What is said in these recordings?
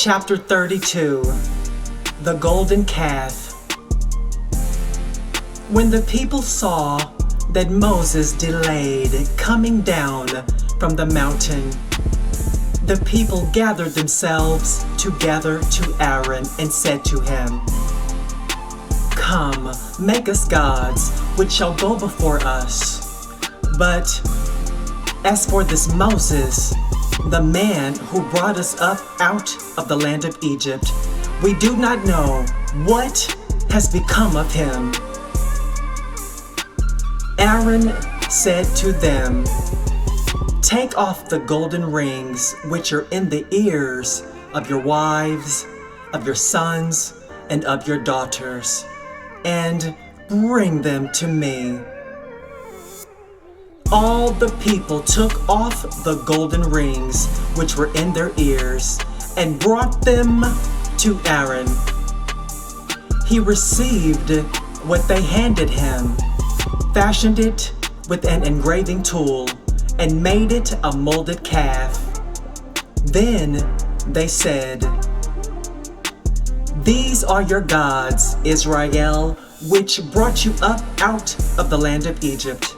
Chapter 32, The Golden Calf. When the people saw that Moses delayed coming down from the mountain, the people gathered themselves together to Aaron and said to him, "Come, make us gods which shall go before us. But as for this Moses, the man who brought us up out of the land of Egypt, we do not know what has become of him." Aaron said to them, "Take off the golden rings which are in the ears of your wives, of your sons, and of your daughters, and bring them to me." All the people took off the golden rings which were in their ears and brought them to Aaron. He received what they handed him, fashioned it with an engraving tool, and made it a molded calf. Then they said, "These are your gods, Israel, which brought you up out of the land of Egypt."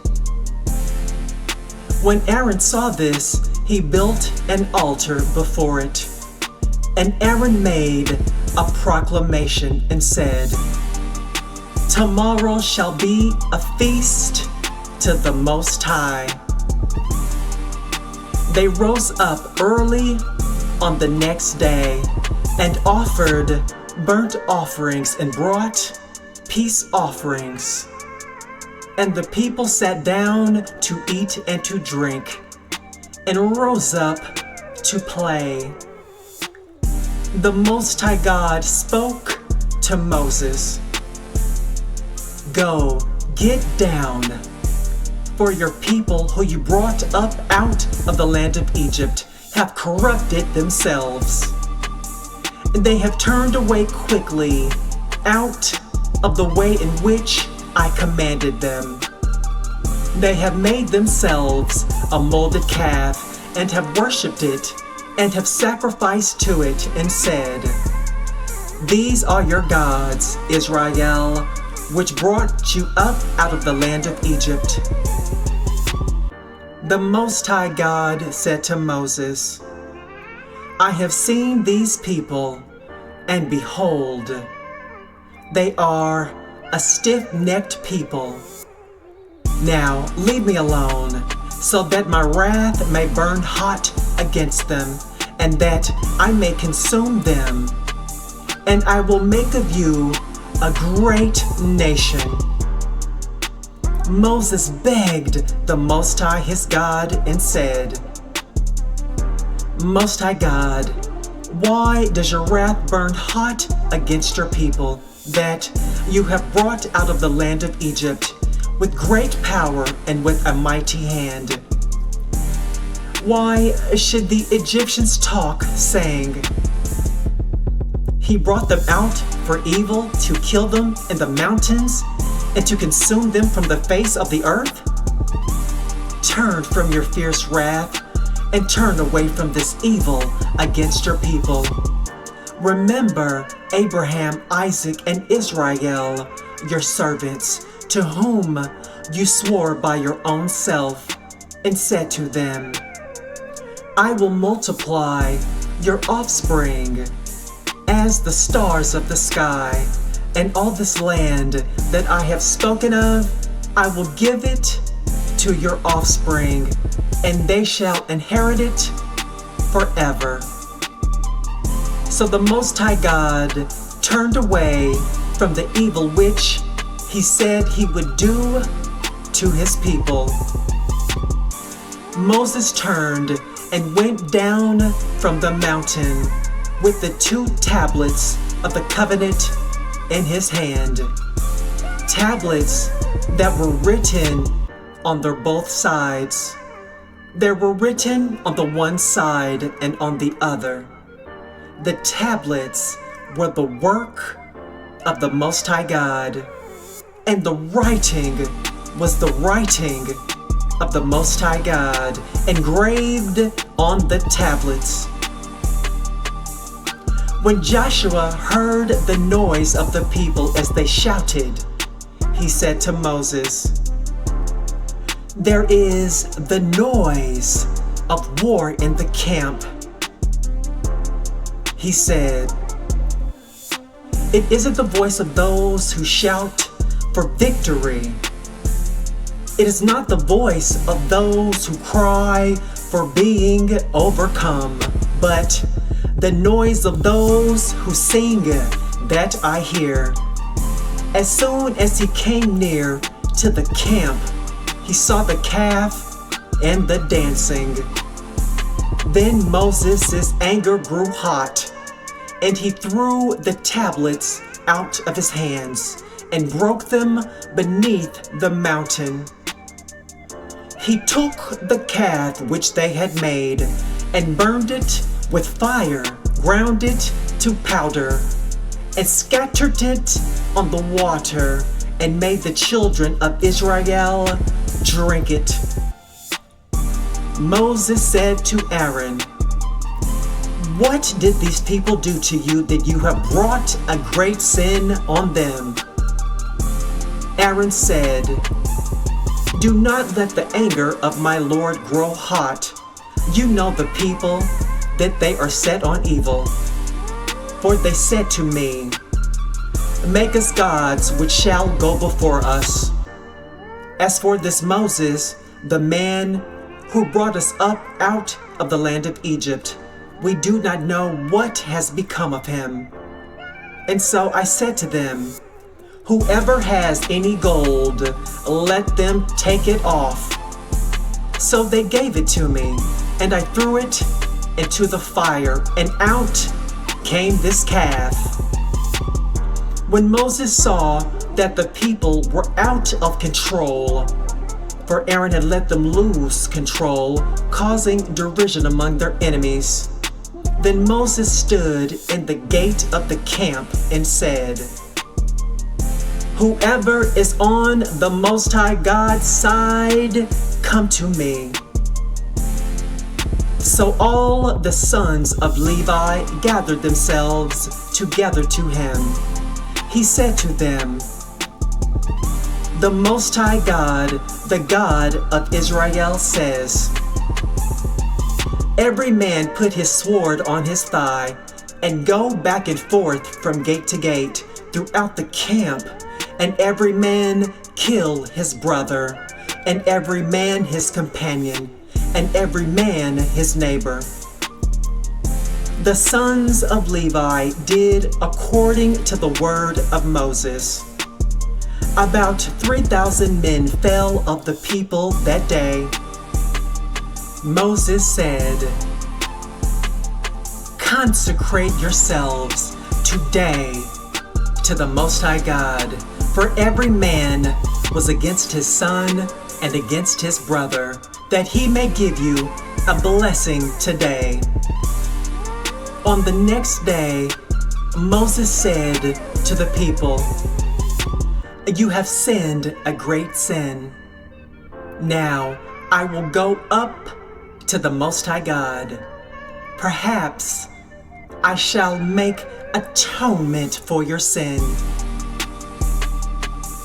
When Aaron saw this, he built an altar before it. And Aaron made a proclamation and said, "Tomorrow shall be a feast to the Most High." They rose up early on the next day and offered burnt offerings and brought peace offerings. And the people sat down to eat and to drink, and rose up to play. The Most High God spoke to Moses, "Go, get down, for your people who you brought up out of the land of Egypt have corrupted themselves. They have turned away quickly out of the way in which I commanded them. They have made themselves a molded calf and have worshipped it and have sacrificed to it and said, 'These are your gods, Israel, which brought you up out of the land of Egypt.'" The Most High God said to Moses, "I have seen these people, and behold, they are a stiff-necked people. Now leave me alone, so that my wrath may burn hot against them, and that I may consume them. And I will make of you a great nation." Moses begged the Most High his God and said, "Most High God, why does your wrath burn hot against your people, that you have brought out of the land of Egypt with great power and with a mighty hand? Why should the Egyptians talk, saying, 'He brought them out for evil, to kill them in the mountains and to consume them from the face of the earth'? Turn from your fierce wrath and turn away from this evil against your people. Remember Abraham, Isaac, and Israel, your servants, to whom you swore by your own self, and said to them, 'I will multiply your offspring as the stars of the sky, and all this land that I have spoken of, I will give it to your offspring, and they shall inherit it forever.'" So the Most High God turned away from the evil which he said he would do to his people. Moses turned and went down from the mountain with the 2 tablets of the covenant in his hand, tablets that were written on their both sides. They were written on the one side and on the other. The tablets were the work of the Most High God, and the writing was the writing of the Most High God, engraved on the tablets. When Joshua heard the noise of the people as they shouted, he said to Moses, "There is the noise of war in the camp." He said, "It isn't the voice of those who shout for victory. It is not the voice of those who cry for being overcome, but the noise of those who sing that I hear." As soon as he came near to the camp, he saw the calf and the dancing. Then Moses' anger grew hot, and he threw the tablets out of his hands and broke them beneath the mountain. He took the calf which they had made and burned it with fire, ground it to powder, and scattered it on the water, and made the children of Israel drink it. Moses said to Aaron, "What did these people do to you that you have brought a great sin on them?" Aaron said, "Do not let the anger of my Lord grow hot. You know the people, that they are set on evil. For they said to me, 'Make us gods which shall go before us.' As for this Moses, the man who brought us up out of the land of Egypt, we do not know what has become of him." And so I said to them, "Whoever has any gold, let them take it off." So they gave it to me, and I threw it into the fire, and out came this calf. When Moses saw that the people were out of control, for Aaron had let them lose control, causing derision among their enemies, then Moses stood in the gate of the camp and said, "Whoever is on the Most High God's side, come to me." So all the sons of Levi gathered themselves together to him. He said to them, "The Most High God, the God of Israel, says, 'Every man put his sword on his thigh and go back and forth from gate to gate throughout the camp, and every man kill his brother, and every man his companion, and every man his neighbor.'" The sons of Levi did according to the word of Moses. About 3,000 men fell of the people that day. Moses said, "Consecrate yourselves today to the Most High God, for every man was against his son and against his brother, that he may give you a blessing today." On the next day, Moses said to the people, "You have sinned a great sin. Now I will go up to the Most High God. Perhaps I shall make atonement for your sin."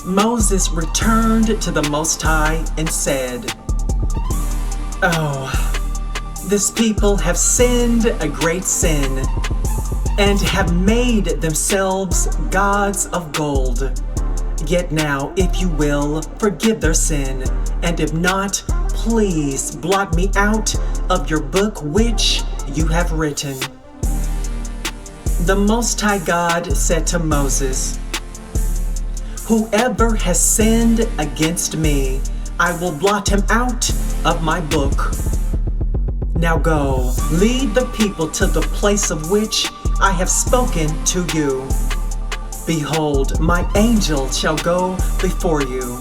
Moses returned to the Most High and said, "Oh, this people have sinned a great sin, and have made themselves gods of gold. Yet now, if you will, forgive their sin, and if not, please blot me out of your book which you have written." The Most High God said to Moses, "Whoever has sinned against me, I will blot him out of my book. Now go, lead the people to the place of which I have spoken to you. Behold, my angel shall go before you.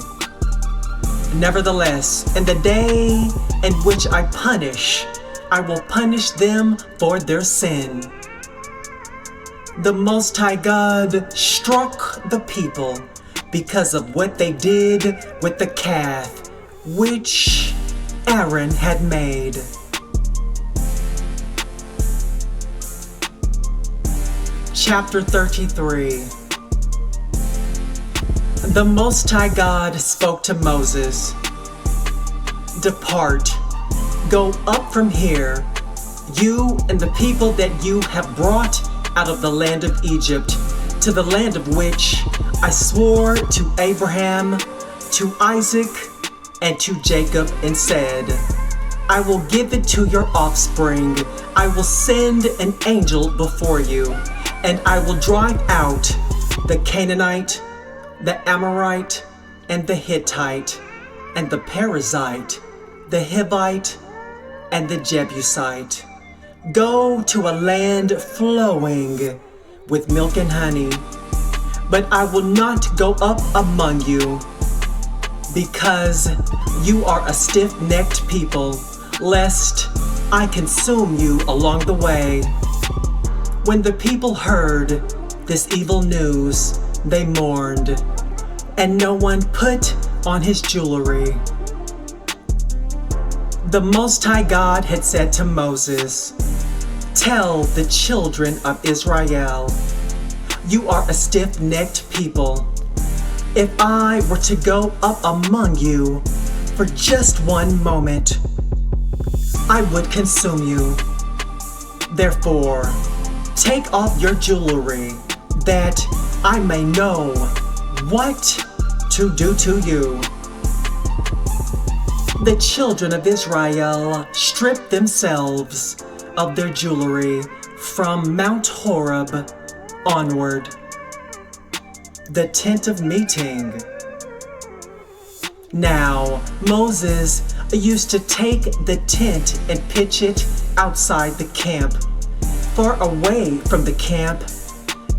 Nevertheless, in the day in which I will punish them for their sin." The Most High God struck the people because of what they did with the calf which Aaron had made. Chapter 33. The Most High God spoke to Moses, "Depart, go up from here, you and the people that you have brought out of the land of Egypt, to the land of which I swore to Abraham, to Isaac, and to Jacob, and said, I will give it to your offspring. I will send an angel before you, and I will drive out the Canaanite, the Amorite, and the Hittite, and the Perizzite, the Hivite, and the Jebusite. Go to a land flowing with milk and honey, but I will not go up among you, because you are a stiff-necked people, lest I consume you along the way." When the people heard this evil news, they mourned, and no one put on his jewelry. The Most High God had said to Moses, "Tell the children of Israel, you are a stiff-necked people. If I were to go up among you for just one moment, I would consume you. Therefore, take off your jewelry, that I may know what to do to you." The children of Israel stripped themselves of their jewelry from Mount Horeb onward. The tent of meeting. Now, Moses used to take the tent and pitch it outside the camp, far away from the camp,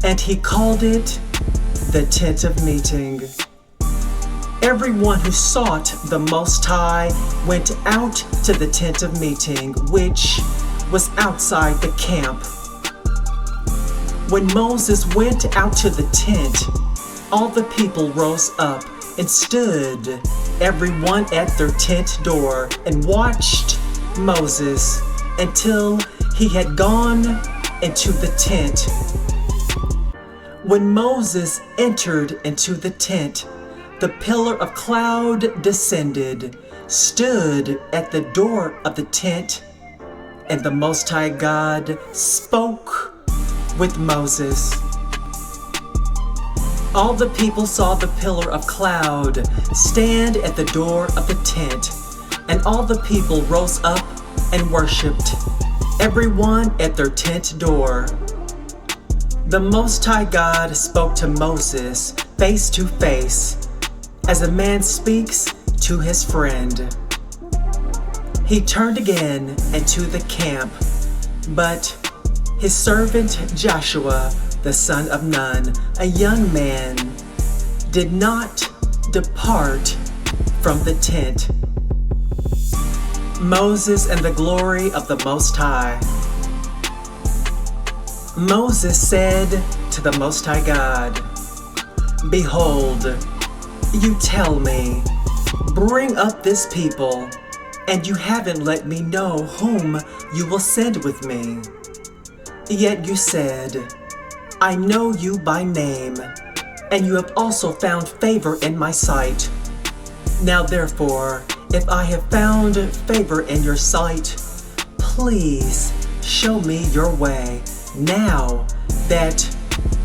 and he called it the tent of meeting. Everyone who sought the Most High went out to the tent of meeting, which was outside the camp. When Moses went out to the tent, all the people rose up and stood, everyone at their tent door, and watched Moses until he had gone into the tent. When Moses entered into the tent, the pillar of cloud descended, stood at the door of the tent, and the Most High God spoke with Moses. All the people saw the pillar of cloud stand at the door of the tent, and all the people rose up and worshipped, everyone at their tent door. The Most High God spoke to Moses face to face, as a man speaks to his friend. He turned again into the camp, but his servant Joshua, the son of Nun, a young man, did not depart from the tent. Moses and the glory of the Most High. Moses said to the Most High God, "Behold, you tell me, bring up this people, and you haven't let me know whom you will send with me. Yet you said, I know you by name, and you have also found favor in my sight. Now therefore, if I have found favor in your sight, please show me your way now, that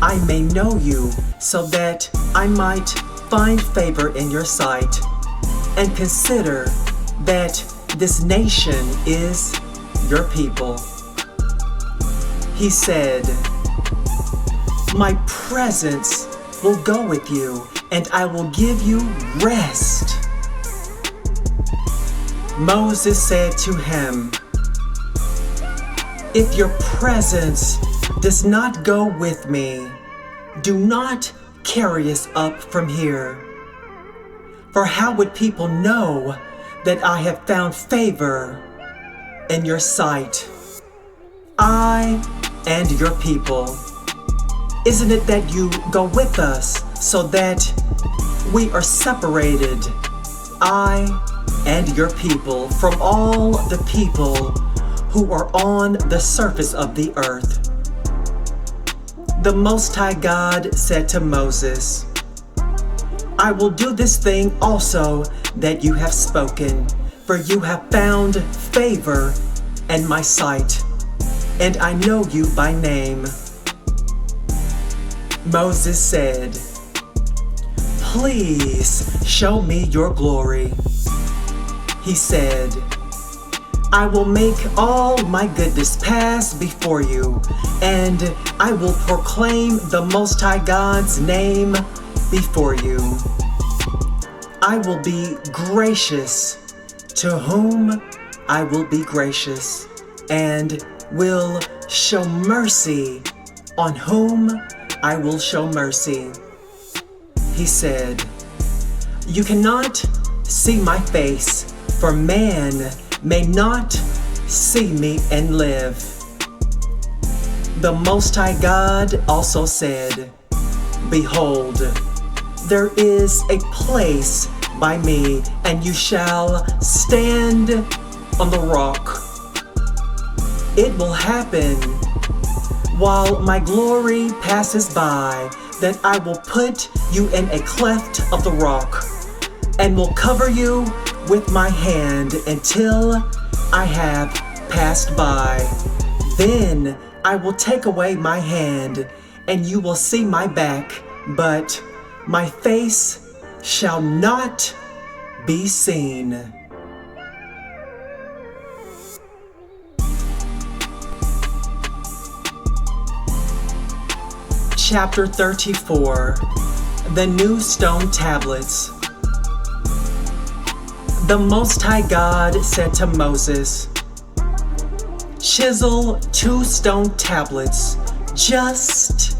I may know you, so that I might find favor in your sight, and consider that this nation is your people." He said, "My presence will go with you, and I will give you rest." Moses said to him, "If your presence does not go with me, do not carry us up from here. For how would people know that I have found favor in your sight, I and your people? Isn't it that you go with us, so that we are separated, I and your people, from all the people who are on the surface of the earth?" The Most High God said to Moses, I will do this thing also that you have spoken, for you have found favor in my sight, and I know you by name. Moses said, Please show me your glory. He said, I will make all my goodness pass before you, and I will proclaim the Most High God's name before you. I will be gracious to whom I will be gracious, and will show mercy on whom I will show mercy. He said, You cannot see my face, for man may not see me and live. The Most High God also said, Behold, there is a place by me, and you shall stand on the rock. It will happen while my glory passes by, that I will put you in a cleft of the rock, and will cover you with my hand until I have passed by. Then I will take away my hand, and you will see my back, but my face shall not be seen. Chapter 34. The New Stone Tablets. The Most High God said to Moses, Chisel 2 stone tablets, just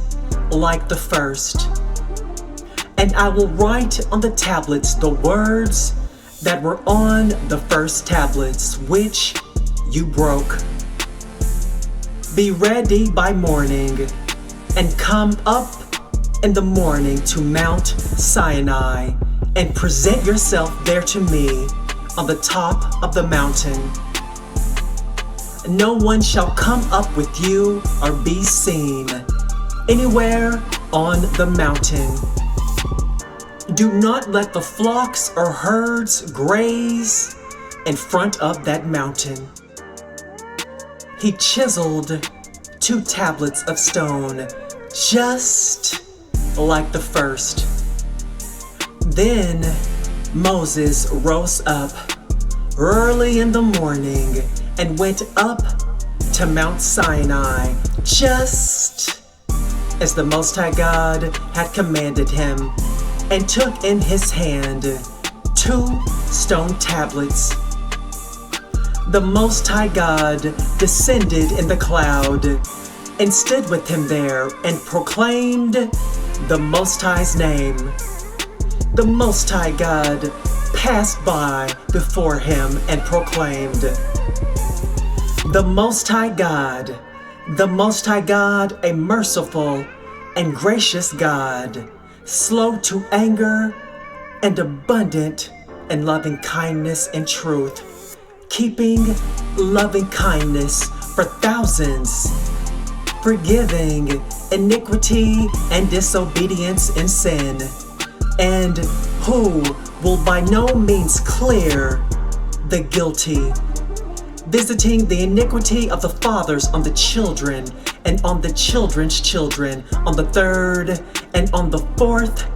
like the first, and I will write on the tablets the words that were on the first tablets, which you broke. Be ready by morning, and come up in the morning to Mount Sinai, and present yourself there to me on the top of the mountain. No one shall come up with you or be seen anywhere on the mountain. Do not let the flocks or herds graze in front of that mountain. He chiseled 2 tablets of stone, just like the first. Then Moses rose up early in the morning and went up to Mount Sinai, just as the Most High God had commanded him, and took in his hand 2 stone tablets. The Most High God descended in the cloud and stood with him there and proclaimed the Most High's name. The Most High God passed by before him and proclaimed, The Most High God, the Most High God, a merciful and gracious God, slow to anger and abundant in loving kindness and truth, keeping loving kindness for thousands, forgiving iniquity and disobedience and sin, and who will by no means clear the guilty, visiting the iniquity of the fathers on the children and on the children's children, on the 3rd and on the 4th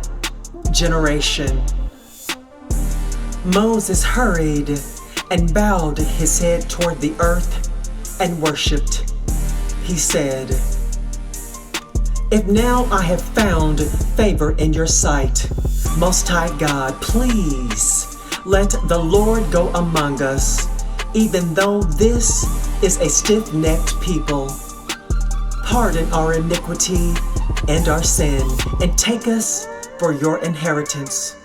generation. Moses hurried and bowed his head toward the earth and worshipped. He said, If now I have found favor in your sight, Most High God, please let the Lord go among us, even though this is a stiff-necked people. Pardon our iniquity and our sin, and take us for your inheritance.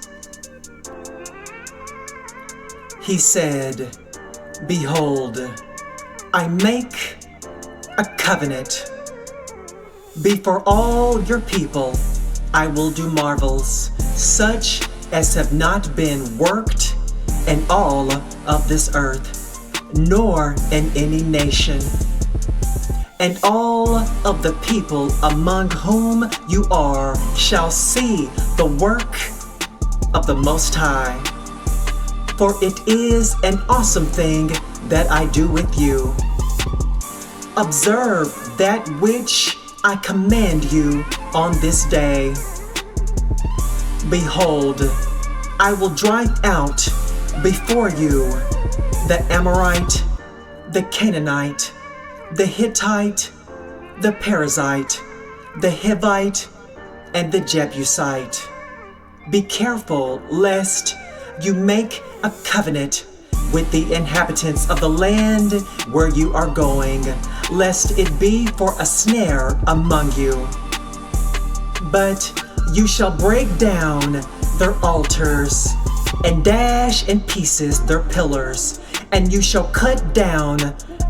He said, Behold, I make a covenant. Before all your people, I will do marvels, such as have not been worked in all of this earth, nor in any nation. And all of the people among whom you are shall see the work of the Most High. For it is an awesome thing that I do with you. Observe that which I command you on this day. Behold, I will drive out before you the Amorite, the Canaanite, the Hittite, the Perizzite, the Hivite, and the Jebusite. Be careful lest you make a covenant with the inhabitants of the land where you are going, lest it be for a snare among you. But you shall break down their altars and dash in pieces their pillars, and you shall cut down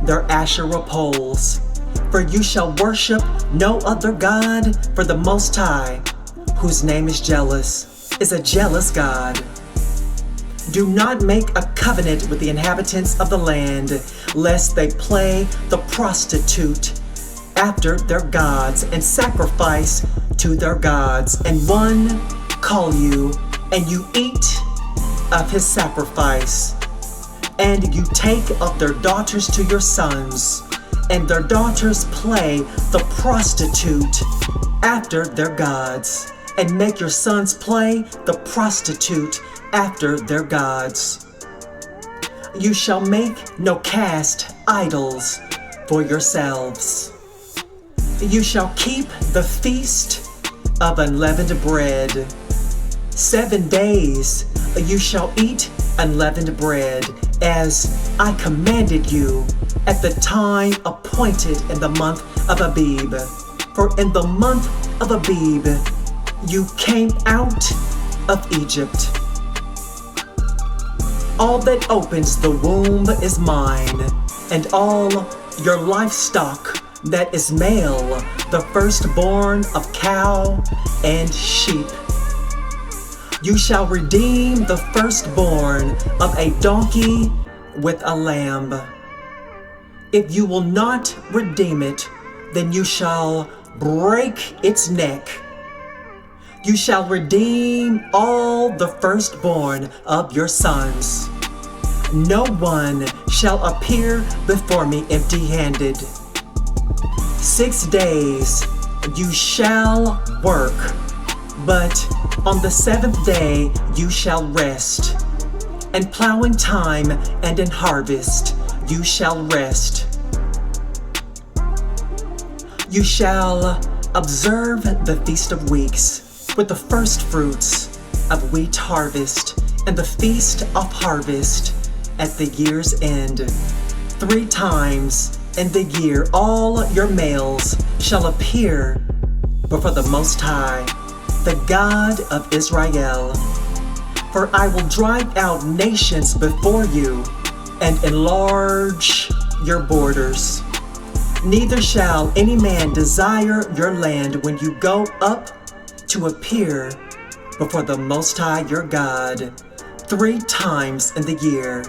their Asherah poles. For you shall worship no other God, for the Most High, whose name is jealous, is a jealous God. Do not make a covenant with the inhabitants of the land, lest they play the prostitute after their gods and sacrifice to their gods, and one call you, and you eat of his sacrifice. And you take of their daughters to your sons, and their daughters play the prostitute after their gods, and make your sons play the prostitute after their gods. You shall make no cast idols for yourselves. You shall keep the feast of unleavened bread. 7 days you shall eat unleavened bread, as I commanded you at the time appointed in the month of Abib. For in the month of Abib you came out of Egypt. All that opens the womb is mine, and all your livestock that is male, the firstborn of cow and sheep. You shall redeem the firstborn of a donkey with a lamb. If you will not redeem it, then you shall break its neck. You shall redeem all the firstborn of your sons. No one shall appear before me empty-handed. 6 days you shall work, but on the 7th day you shall rest. And plow in time and in harvest you shall rest. You shall observe the Feast of Weeks with the first fruits of wheat harvest, and the feast of harvest at the year's end. 3 times in the year all your males shall appear before the Most High, the God of Israel. For I will drive out nations before you and enlarge your borders. Neither shall any man desire your land when you go up to appear before the Most High your God 3 times in the year.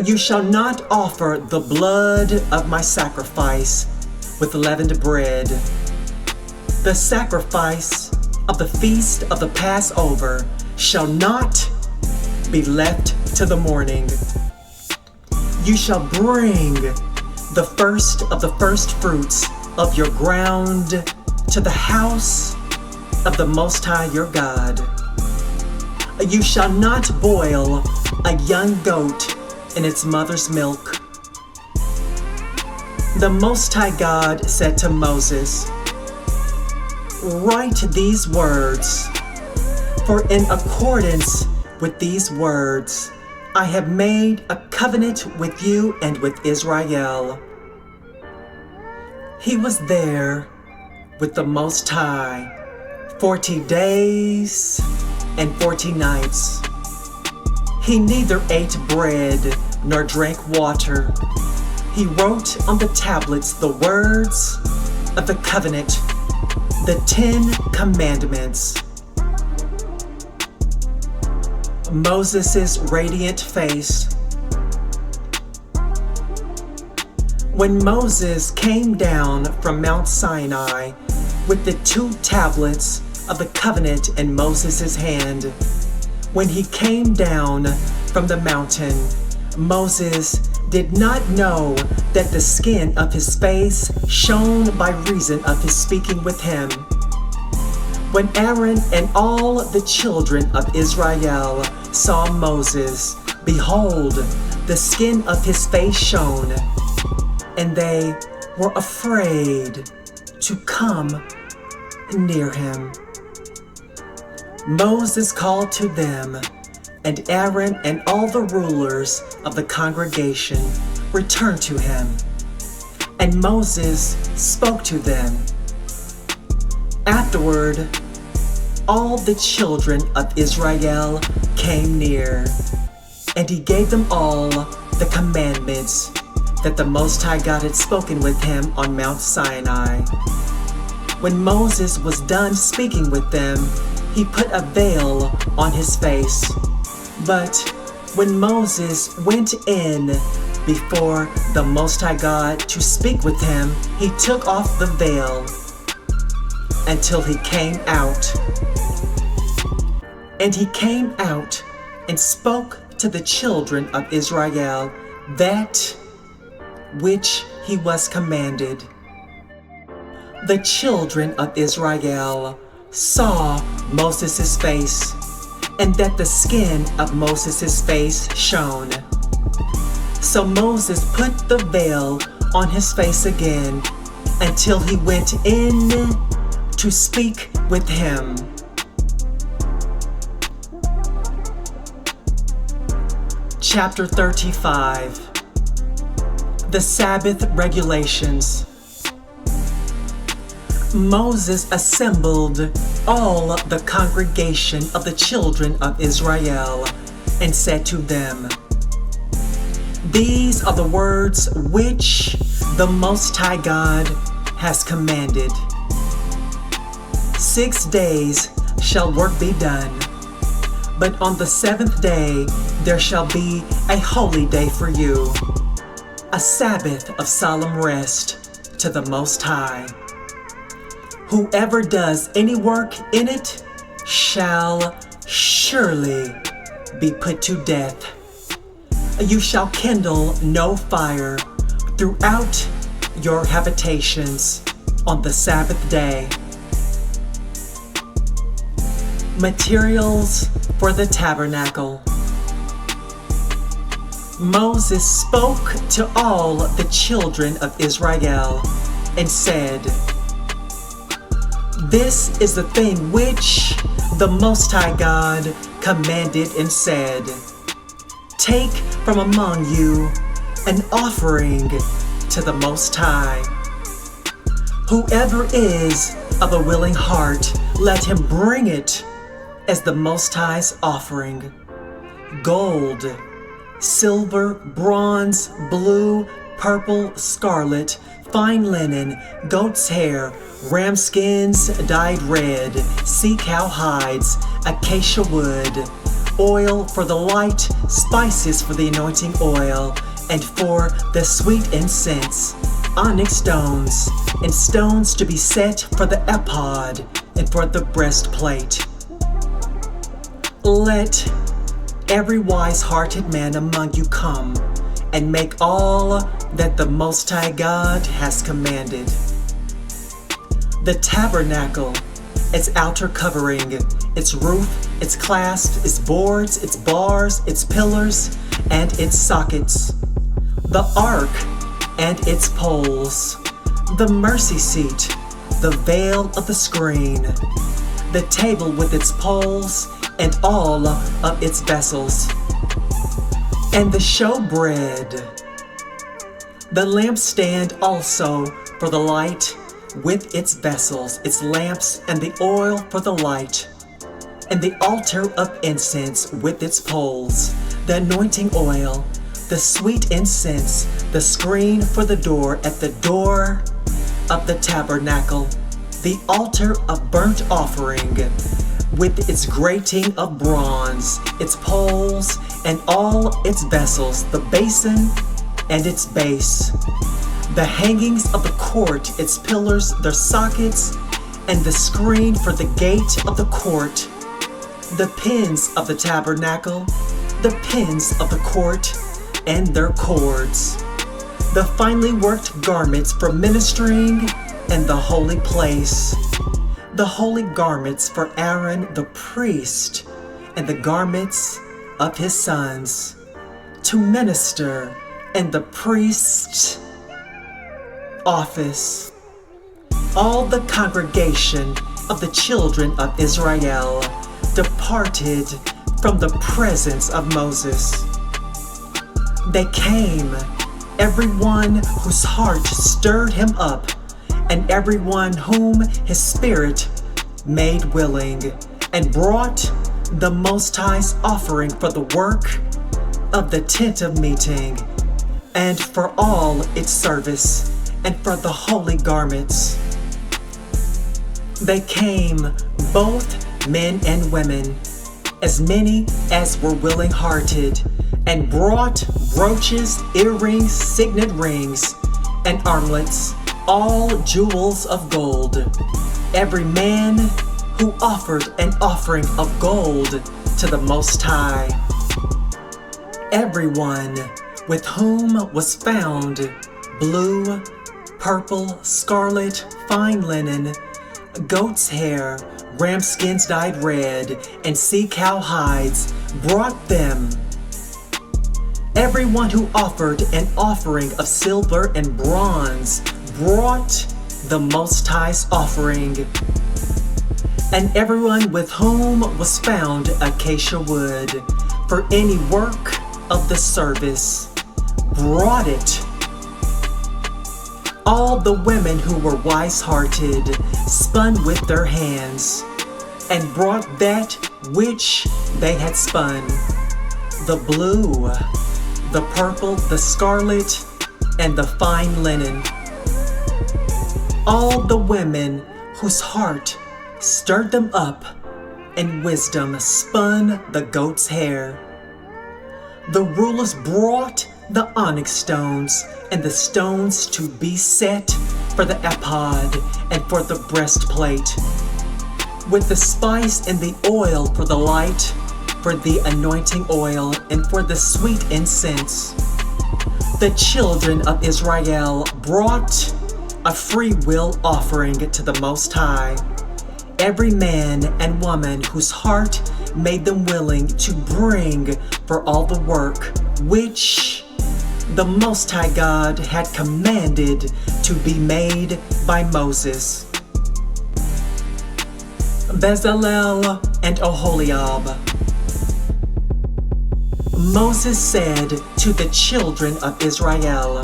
You shall not offer the blood of my sacrifice with leavened bread. The sacrifice of the feast of the Passover shall not be left to the morning. You shall bring the first of the first fruits of your ground to the house of the Most High your God. You shall not boil a young goat in its mother's milk. The Most High God said to Moses, "Write these words, for in accordance with these words I have made a covenant with you and with Israel." He was there with the Most High 40 days and 40 nights. He neither ate bread nor drank water. He wrote on the tablets the words of the covenant, the 10 commandments. Moses' radiant face. When Moses came down from Mount Sinai with the 2 tablets of the covenant in Moses' hand, when he came down from the mountain, Moses did not know that the skin of his face shone by reason of his speaking with him. When Aaron and all the children of Israel saw Moses, behold, the skin of his face shone, and they were afraid to come near him. Moses called to them, and Aaron and all the rulers of the congregation returned to him. And Moses spoke to them. Afterward, all the children of Israel came near, and he gave them all the commandments that the Most High God had spoken with him on Mount Sinai. When Moses was done speaking with them, he put a veil on his face. But when Moses went in before the Most High God to speak with him, he took off the veil until he came out. And he came out and spoke to the children of Israel that which he was commanded. The children of Israel saw Moses' face, and that the skin of Moses' face shone. So Moses put the veil on his face again until he went in to speak with him. Chapter 35. The Sabbath Regulations. Moses assembled all the congregation of the children of Israel and said to them, These are the words which the Most High God has commanded. 6 days shall work be done, but on the 7th day there shall be a holy day for you, a Sabbath of solemn rest to the Most High. Whoever does any work in it shall surely be put to death. You shall kindle no fire throughout your habitations on the Sabbath day. Materials for the tabernacle. Moses spoke to all the children of Israel and said, This is the thing which the Most High God commanded and said, Take from among you an offering to the Most High. Whoever is of a willing heart, let him bring it as the Most High's offering. Gold, silver, bronze, blue, purple, scarlet, fine linen, goat's hair, ram skins dyed red, sea cow hides, acacia wood, oil for the light, spices for the anointing oil, and for the sweet incense, onyx stones, and stones to be set for the ephod and for the breastplate. Let every wise-hearted man among you come and make all that the Most High God has commanded. The tabernacle, its outer covering, its roof, its clasps, its boards, its bars, its pillars, and its sockets. The ark and its poles. The mercy seat, the veil of the screen. The table with its poles and all of its vessels. And the showbread. The lampstand also for the light, with its vessels, its lamps, and the oil for the light, and the altar of incense with its poles, the anointing oil, the sweet incense, the screen for the door at the door of the tabernacle, the altar of burnt offering, with its grating of bronze, its poles, and all its vessels, the basin and its base, The hangings of the court, its pillars, their sockets, and the screen for the gate of the court, the pins of the tabernacle, the pins of the court, and their cords, the finely worked garments for ministering in the holy place, the holy garments for Aaron the priest, and the garments of his sons, to minister in the priest's office. All the congregation of the children of Israel departed from the presence of Moses. They came, everyone whose heart stirred him up, and everyone whom his spirit made willing, and brought the Most High's offering for the work of the tent of meeting, and for all its service, and for the holy garments. They came, both men and women, as many as were willing-hearted, and brought brooches, earrings, signet rings, and armlets, all jewels of gold. Every man who offered an offering of gold to the Most High. Everyone with whom was found blue, purple, scarlet, fine linen, goat's hair, ram skins dyed red, and sea cow hides, brought them. Everyone who offered an offering of silver and bronze brought the Most High's offering. And everyone with whom was found acacia wood for any work of the service brought it. All the women who were wise-hearted spun with their hands, and brought that which they had spun, the blue, the purple, the scarlet, and the fine linen. All the women whose heart stirred them up, and wisdom spun the goat's hair. The rulers brought the onyx stones, and the stones to be set for the ephod and for the breastplate, with the spice and the oil for the light, for the anointing oil, and for the sweet incense. The children of Israel brought a free will offering to the Most High, every man and woman whose heart made them willing to bring for all the work which the Most High God had commanded to be made by Moses. Bezalel and Oholiab. Moses said to the children of Israel,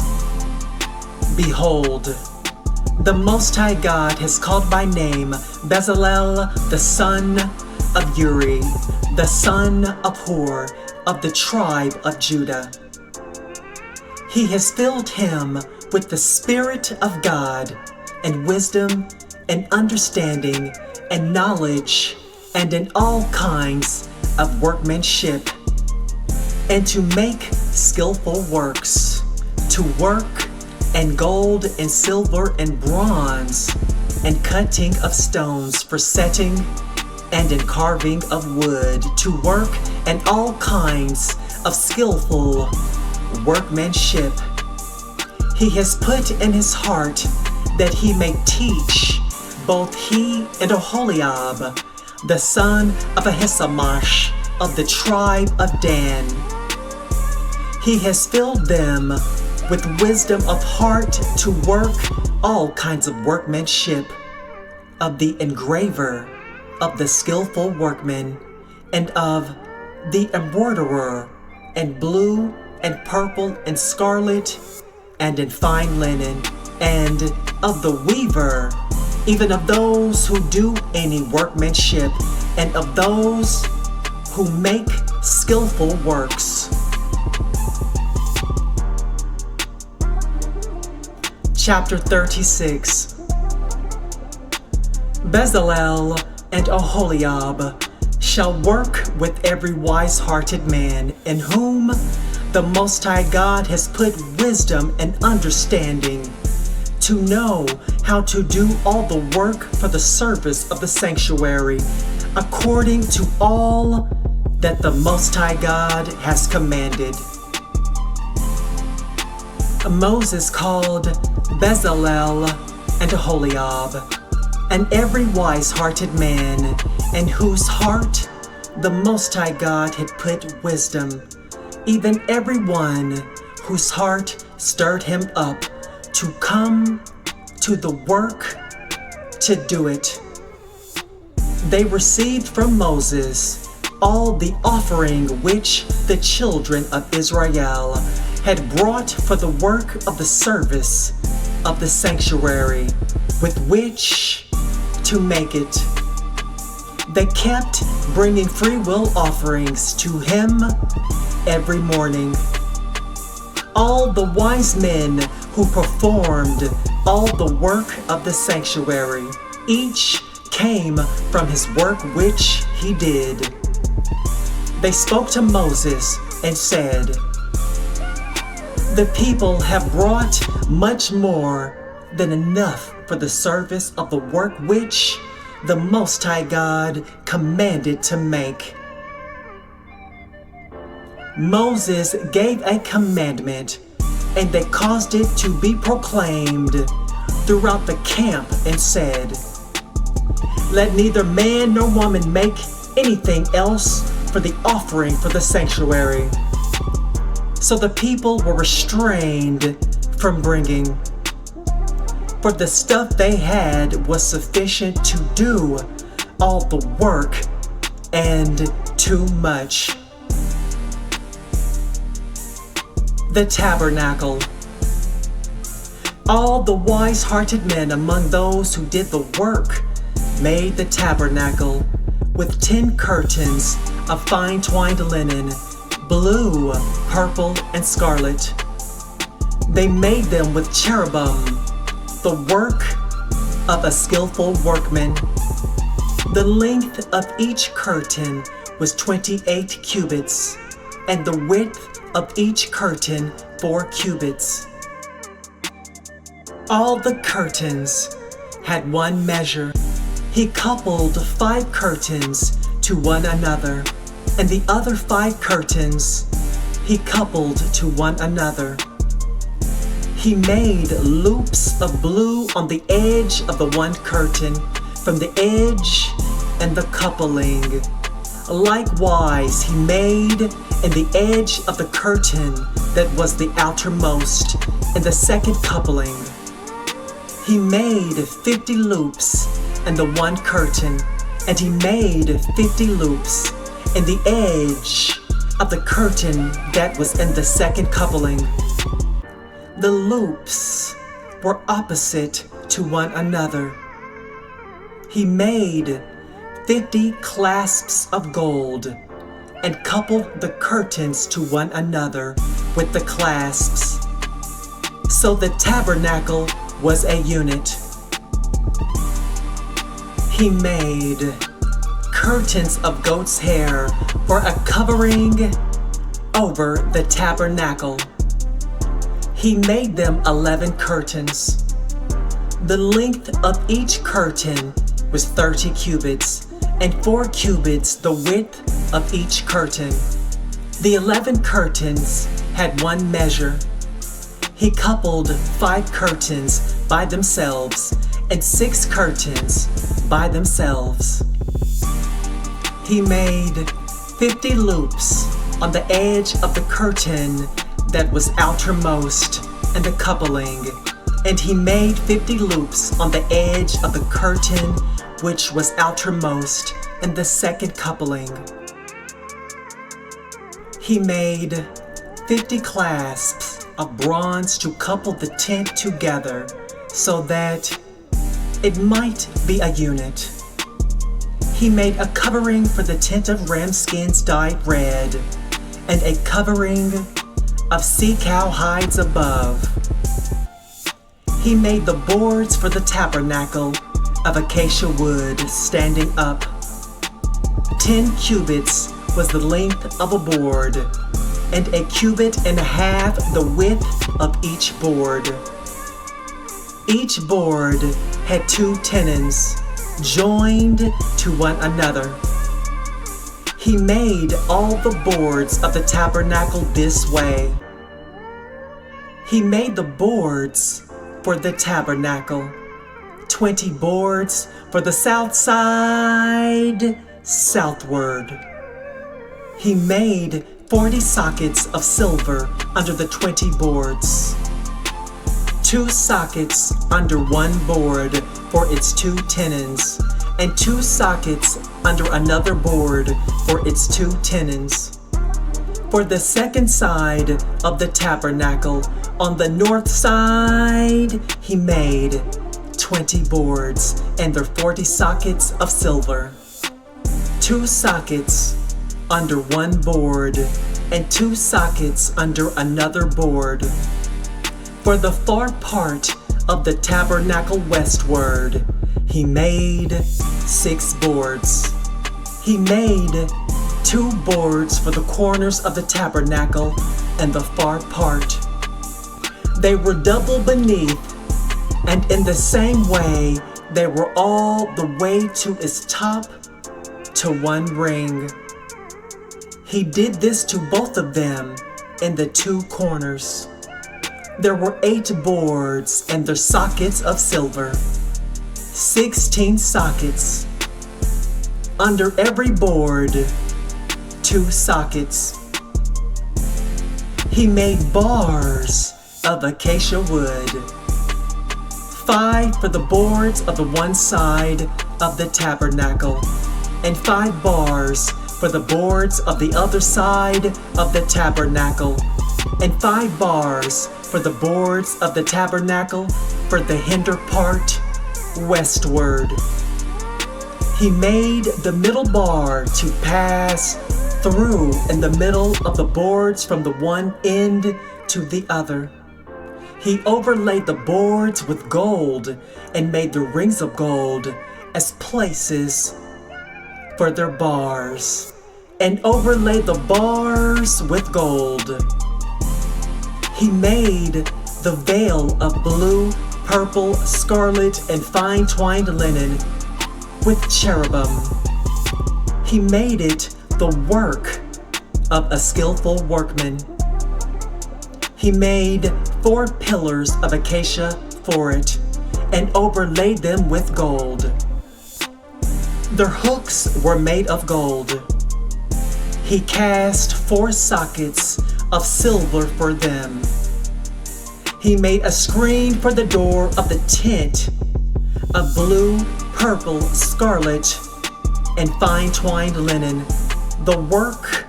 "Behold, the Most High God has called by name Bezalel the son of Uri, the son of Hur, of the tribe of Judah. He has filled him with the Spirit of God, and wisdom, and understanding, and knowledge, and in all kinds of workmanship, and to make skillful works, to work in gold and silver and bronze, and cutting of stones for setting, and in carving of wood, to work in all kinds of skillful workmanship. He has put in his heart that he may teach both he and Oholiab, the son of Ahisamach of the tribe of Dan. He has filled them with wisdom of heart to work all kinds of workmanship, of the engraver, of the skillful workman, and of the embroiderer, and blue, and purple, and scarlet, and in fine linen, and of the weaver, even of those who do any workmanship, and of those who make skillful works." Chapter 36. Bezalel and Oholiab shall work with every wise-hearted man, in whom the Most High God has put wisdom and understanding to know how to do all the work for the service of the sanctuary, according to all that the Most High God has commanded. Moses called Bezalel and Aholiab, and every wise-hearted man, in whose heart the Most High God had put wisdom, even every one whose heart stirred him up to come to the work to do it. They received from Moses all the offering which the children of Israel had brought for the work of the service of the sanctuary, with which to make it. They kept bringing free will offerings to him every morning. All the wise men who performed all the work of the sanctuary, each came from his work which he did. They spoke to Moses and said, "The people have brought much more than enough for the service of the work which the Most High God commanded to make." Moses gave a commandment, and they caused it to be proclaimed throughout the camp and said, "Let neither man nor woman make anything else for the offering for the sanctuary." So the people were restrained from bringing, for the stuff they had was sufficient to do all the work and too much. The tabernacle. All the wise-hearted men among those who did the work made the tabernacle with 10 curtains of fine twined linen, blue, purple, and scarlet. They made them with cherubim, the work of a skillful workman. The length of each curtain was 28 cubits, and the width of each curtain 4 cubits. All the curtains had one measure. He coupled 5 curtains to one another, and the other 5 curtains he coupled to one another. He made loops of blue on the edge of the one curtain, from the edge and the coupling. Likewise, he made in the edge of the curtain that was the outermost, in the second coupling. He made 50 loops in the one curtain, and he made 50 loops in the edge of the curtain that was in the second coupling. The loops were opposite to one another. He made 50 clasps of gold and coupled the curtains to one another with the clasps. So the tabernacle was a unit. He made curtains of goat's hair for a covering over the tabernacle. He made them 11 curtains. The length of each curtain was 30 cubits, and 4 cubits the width of each curtain. The 11 curtains had one measure. He coupled 5 curtains by themselves and 6 curtains by themselves. He made 50 loops on the edge of the curtain that was outermost and the coupling, and he made 50 loops on the edge of the curtain which was outermost and the second coupling. He made 50 clasps of bronze to couple the tent together so that it might be a unit. He made a covering for the tent of ram skins dyed red, and a covering of sea cow hides above. He made the boards for the tabernacle of acacia wood standing up. 10 cubits was the length of a board, and a cubit and a half the width of each board. Each board had 2 tenons joined to one another. He made all the boards of the tabernacle this way. He made the boards for the tabernacle, 20 boards for the south side southward. He made 40 sockets of silver under the 20 boards, 2 sockets under one board for its 2 tenons, and 2 sockets under another board for its 2 tenons. For the second side of the tabernacle, on the north side, he made 20 boards and their 40 sockets of silver, 2 sockets under one board and 2 sockets under another board. For the far part of the tabernacle westward, he made 6 boards. He made 2 boards for the corners of the tabernacle and the far part. They were double beneath, and in the same way, they were all the way to its top to one ring. He did this to both of them in the 2 corners. There were 8 boards and their sockets of silver, 16 sockets. Under every board, 2 sockets. He made bars of acacia wood, 5 for the boards of the one side of the tabernacle, and 5 bars for the boards of the other side of the tabernacle, and 5 bars for the boards of the tabernacle for the hinder part westward. He made the middle bar to pass through in the middle of the boards from the one end to the other. He overlaid the boards with gold and made the rings of gold as places for their bars, and overlaid the bars with gold. He made the veil of blue, purple, scarlet, and fine twined linen with cherubim. He made it the work of a skillful workman. He made 4 pillars of acacia for it, and overlaid them with gold. Their hooks were made of gold. He cast 4 sockets of silver for them. He made a screen for the door of the tent of blue, purple, scarlet, and fine twined linen, the work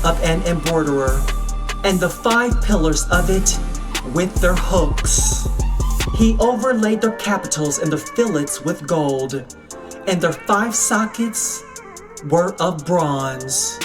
of an embroiderer, and the 5 pillars of it with their hooks. He overlaid their capitals and their fillets with gold, and their 5 sockets were of bronze.